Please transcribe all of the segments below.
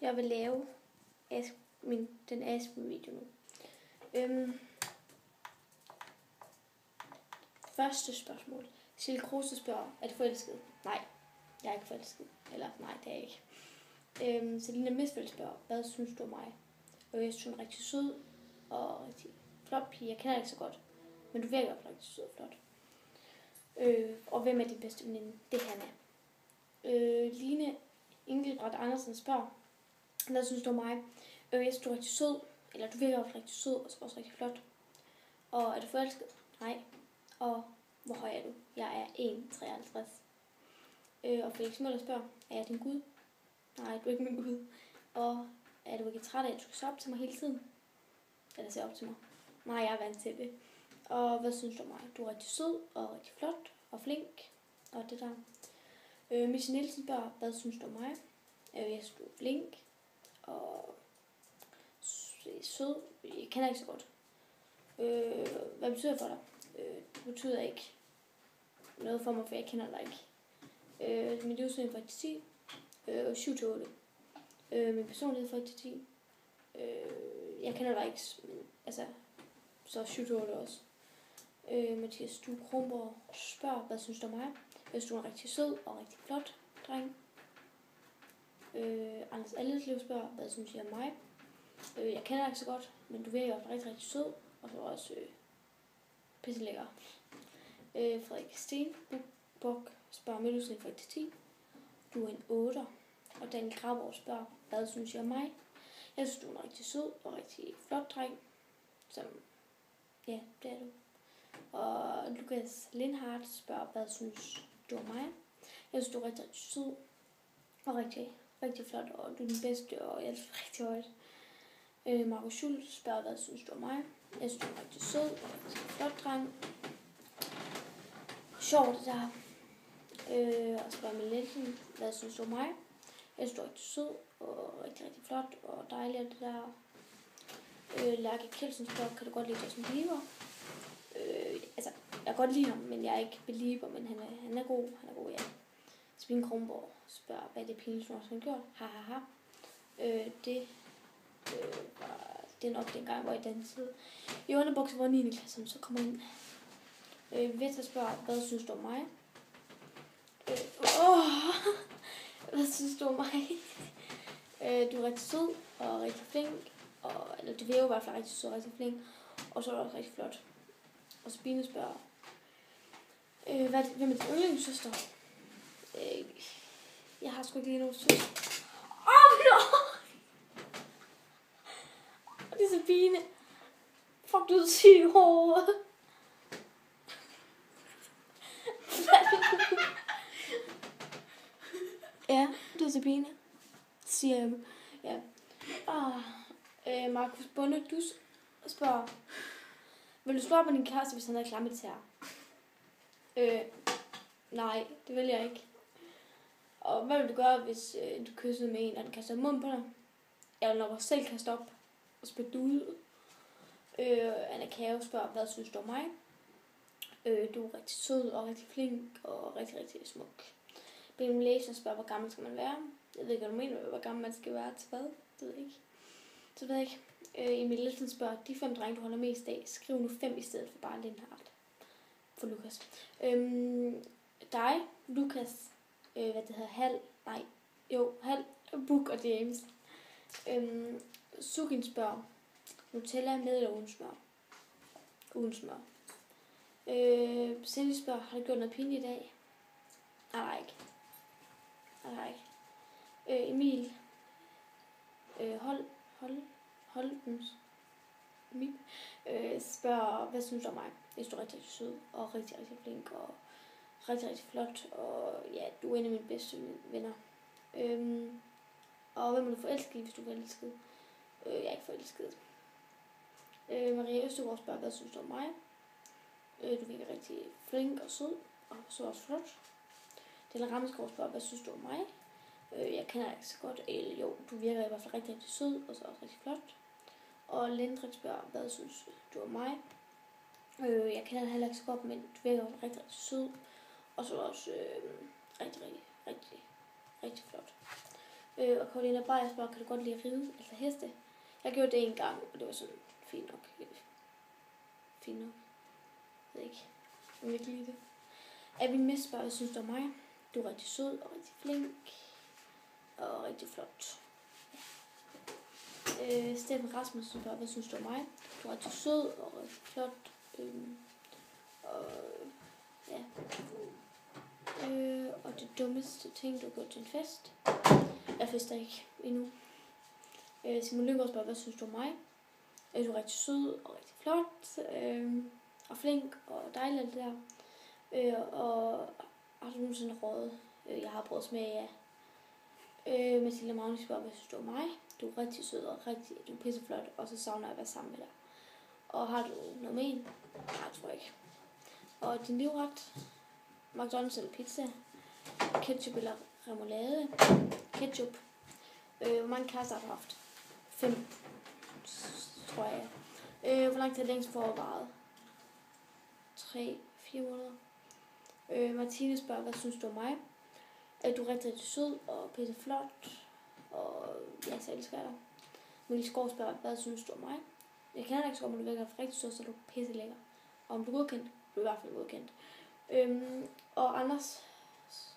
Jeg vil lave den Aspen-video nu. Første spørgsmål. Sille Kruse spørger, er du forelsket? Nej, jeg er ikke forelsket. Eller nej, det er jeg ikke. Selina Misfeldt spørger, hvad synes du om mig? Jeg synes, hun er rigtig sød og rigtig flot pige. Jeg kender ikke så godt, men du virker rigtig sød og flot. Og hvem er din bedste veninde? Det er Hanna. Line Engelbrecht Andersen spørger, hvad synes du om mig? Jeg synes, du er rigtig sød, eller du virker rigtig sød og også rigtig flot. Og er du forelsket? Nej. Og hvor høj er du? Jeg er 1,53. Og Felix Møller spørger, er jeg din Gud? Nej, du er ikke min Gud. Og er du ikke træt af, at du skal se op til mig hele tiden? Eller se op til mig? Nej, jeg er vant til det. Og hvad synes du om mig? Du er rigtig sød og rigtig flot og flink. Og det der. Misse Nielsen spørger, hvad synes du om mig? Jeg synes, du er flink og sød. Jeg kender ikke så godt. Hvad betyder det for dig? Det betyder ikke noget for mig, for jeg kender dig ikke. Min livssyn fra 1 til 10. 7-8. Min personlighed fra 1 til 10. Jeg kender dig ikke, altså, så 7-8 også. Mathias Stue Kronborg spørger, hvad synes du om mig? Jeg synes, du er rigtig sød og rigtig flot dreng. Anders Alleslev spørger, hvad synes jeg om mig? Jeg kender dig ikke så godt, men du virker rigtig, rigtig sød, og så også pisse lækker. Frederik Stenbuk spørger, med livssyn fra 1 til 10. Du er en 8'er. Og Daniel Graborg spørger, hvad synes jeg om mig? Jeg synes, du er en rigtig sød og rigtig flot dreng. Som, ja, det er du. Og Lukas Lindhardt spørger, hvad synes du om mig? Jeg synes, du er rigtig, rigtig sød og rigtig, rigtig flot, og du er den bedste, og jeg er rigtig højt. Markus Schultz spørger, hvad synes du om mig? Jeg synes, du er rigtig sød og rigtig flot dreng. Sjovt det der. Og spørger Melitten, hvad synes du om mig? Jeg synes, du er rigtig sød og rigtig, rigtig flot og dejlig det der. Lærke Kjeldsen spørger, kan du godt lide Justin Bieber? Altså, jeg kan godt lide ham, men jeg er ikke belieber, men han er god. Han er god, ja. Svine Kronborg spørger, hvad er det pinligt, han har gjort? Hahaha. Det er nok dengang, hvor jeg dansede i underbukser, hvor 9. klasse, så kommer ind. Vetta spørger, hvad synes du om mig? Hvad synes du om mig? Du er rigtig sød og rigtig flink, eller du virker i hvert fald rigtig sød og rigtig flink, og så er du også rigtig flot. Og Sabine spørger, hvem er din yndlingssøster? Jeg har sgu ikke lige nogen søster. Det er Sabine. Fuck, du er syg i hovedet. Ja, det er Sabine. Siger jeg. Ja. Markus Bunde, du spørger, vil du slå op med din kæreste, hvis han er klammet til her? Nej, det vil jeg ikke. Og hvad vil du gøre, hvis du kyssede med en, og den kaster mund på dig? Jeg vil nok også selv kaste op og spytte ud. Anna Kave spørger, hvad synes du om mig? Du er rigtig sød og rigtig flink og rigtig, rigtig smuk. Benjamin Læser spørger, hvor gammel skal man være? Jeg ved ikke, hvad du mener, hvor gammel man skal være til hvad? Det ved jeg ikke. Så ved jeg ikke. Emil Lielsen spørger, de 5 drenge, du holder mest af, skriv nu 5 i stedet for bare Lindhardt. For Lukas. Dig, Lukas, Hal, Buk og James. Sugin spørger, Nutella med eller uden smør? Uden smør. Cindy spørger, har du gjort noget pinligt i dag? Nej, ikke. Emil Holdens spørger, hvad synes du om mig? Jeg synes, du er rigtig, rigtig sød og rigtig, rigtig flink og rigtig, rigtig flot. Og ja, du er en af mine bedste venner. Og hvem er du forelsket i, hvis du er forelsket? Jeg er ikke forelsket. Maria Østergaard spørger, hvad synes du om mig? Du virker rigtig flink og sød og så også flot. Della Ramskov spørger, hvad synes du om mig? Jeg kender ikke så godt. Jo, du virker i hvert fald rigtig, rigtig sød og så også rigtig flot. Og Lindrik spørger, hvad synes du om mig? Jeg kender heller ikke så godt, men du virker rigtig, rigtig sød og så også rigtig, rigtig, rigtig, rigtig flot. Og Karolina Beyer spørger, kan du godt lide at ride, altså heste? Jeg gjorde det en gang, og det var sådan fint nok. Fint nok. Jeg ved ikke, om jeg kan lide det. Abin Mist spørger, hvad synes du om mig? Du er rigtig sød og rigtig flink. Og rigtig flot. Steffen Rasmussen spørger, hvad synes du om mig? Du er rigtig sød og rigtig flot. Og ja. Og det dummeste ting, du har gjort til en fest. Jeg fester ikke endnu. Simon Lyngård spørger, hvad synes du om mig? Du er rigtig sød og rigtig flot. Og flink og dejlig alt det der. Og har du nogensinde råd? Jeg har prøvet smag, ja. Mathilde Magnus spørger, hvad synes du om mig? Du er rigtig sød og du er pisseflot, og så savner jeg at være sammen med dig. Og har du noget med en? Nej, tror jeg ikke. Og din livret? McDonald's eller pizza? Ketchup eller remoulade? Ketchup. Hvor mange kærester har du haft? 5, tror jeg. Hvor langt har det længst forvaret? 3-4 måneder. Martine spørger, hvad synes du om mig? Du er rigtig, rigtig sød og pisse flot. Og ja, så elsker jeg dig. Mikkel Skov spørger, hvad synes du om mig? Jeg kender dig ikke så godt, men du virker rigtig sød, så du er pisse lækker. Og om du er godkendt, du er i hvert fald godkendt. Og Anders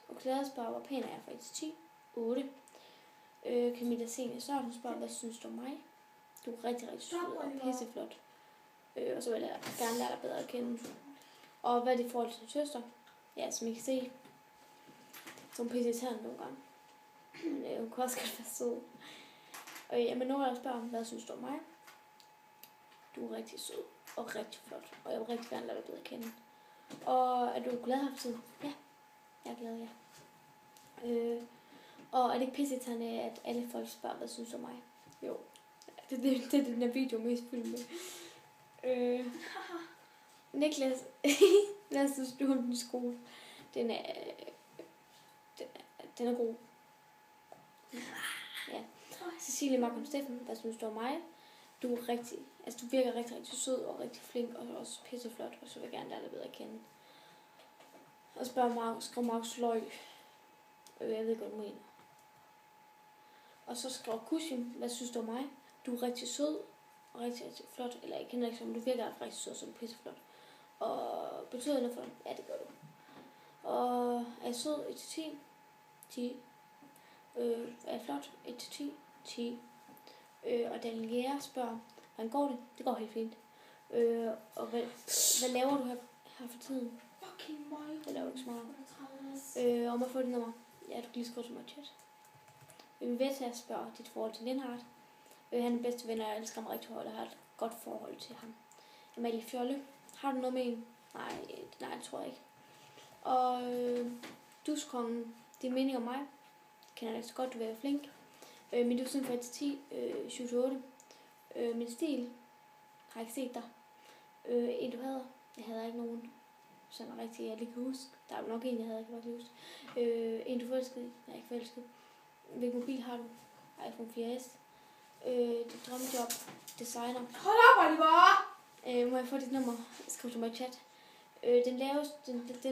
og Claire spørger, hvor pæn er jeg fra 10? 8. Camilla Senior Sørensen spørger, hvad synes du om mig? Du er rigtig, rigtig sød og pisseflot. Og så vil jeg gerne lære dig bedre at kende. Og hvad er det i forhold til din søster? Ja, som I kan se, som pisse irriterende nogle gange. Men hun kan også godt være sød. Men nogle af jer spørger, hvad synes du om mig? Du er rigtig sød og rigtig flot. Og jeg vil rigtig gerne lade dig bedre at kende. Og er du glad her for tiden? Ja, jeg er glad, ja. Og er det ikke pisse irriterende, at alle folk spørger, hvad synes du om mig? Jo, det er den her video mest fyldt med. Niklas, hvad synes du om din skole? Den er god. Ja. Cecilie Markham Steffen, hvad synes du om mig? Du virker rigtig, rigtig sød og rigtig flink og også pisseflot, og så vil jeg gerne lære dig bedre at kende. Og skriver Markus Løg. Jeg ved godt, hvad du mener. Og så skriver Kusim, hvad synes du om mig? Du er rigtig sød og rigtig, rigtig flot. Eller jeg kender ikke som, du virker rigtig sød og pisseflot. Og betyder noget for dig? Ja, det gør du. Og er jeg sød? 1-10? 10. Er jeg flot? 1-10? 10. Og Daniel Jæger spørger, hvordan går det? Det går helt fint. Og hvad laver du her for tiden? Det laver du ikke så meget. Og må jeg få dit nummer? Ja, du kan lige skrive til mig i chat. Veta spørger dit forhold til Lindhardt. Han er bedste ven, og jeg elsker ham rigtig højt, og har et godt forhold til ham. Amalie Fjolle, har du noget med en? Nej, det tror jeg ikke. Og Duskongen, din mening om mig? Kender jeg ikke så godt, du vil være flink. Min dusin fra 1-10, 7-8. Min stil, har ikke set dig. En du hader? Jeg hader ikke nogen. Sådan rigtig, jeg lige kan huske. Der er jo nok en, jeg hader, jeg kan godt huske. En du forelskede? Jeg er ikke forelsket. Hvilken mobil har du? iPhone 4S. Dit drømmejob, designer. Hold op, Oliver! Må jeg få dit nummer? Skriv til mig i chat. Den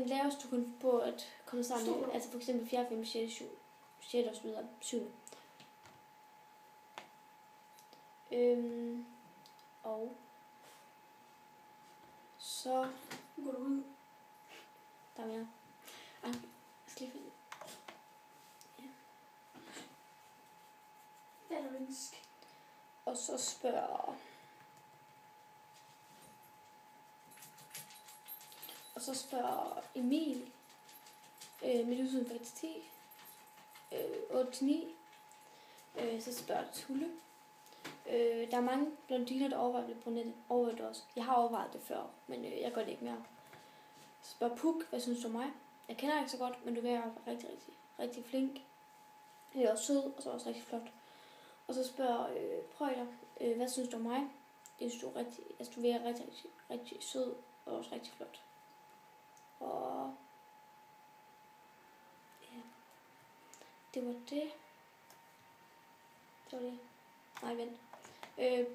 laveste, du kan på at komme sammen med, altså for eksempel 4, 5, 6, 7 og så videre. 7. Og så går du ud. Der er mere. Jeg skal lige finde. Ja. Valerisk. Og så spørger Emil, mit udsyn fra 1-10, 8-9, så spørger Tulle. Der er mange blondiner, der overvejer det på nettet. Overvejer det også. Jeg har overvejet det før, men jeg gør det ikke mere. Så spørger Puk, hvad synes du om mig? Jeg kender ikke så godt, men du er rigtig, rigtig, rigtig flink. Jeg er også sød, og så også rigtig flot. Og så spørger Prøjler, hvad synes du om mig? Jeg synes, du er rigtig, altså du er rigtig, rigtig, rigtig sød, og også rigtig flot. Og ja, det var det. Det var det. Nej, vent.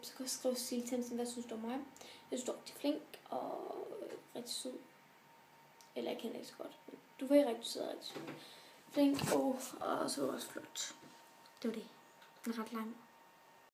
Så kan jeg skrive Cecilie Tensen, hvad synes du om mig? Jeg synes, du er rigtig flink og rigtig sød. Eller jeg kender ikke så godt. Men du er rigtig sød og rigtig sød. Flink og så også flot. Det var det. En ret lang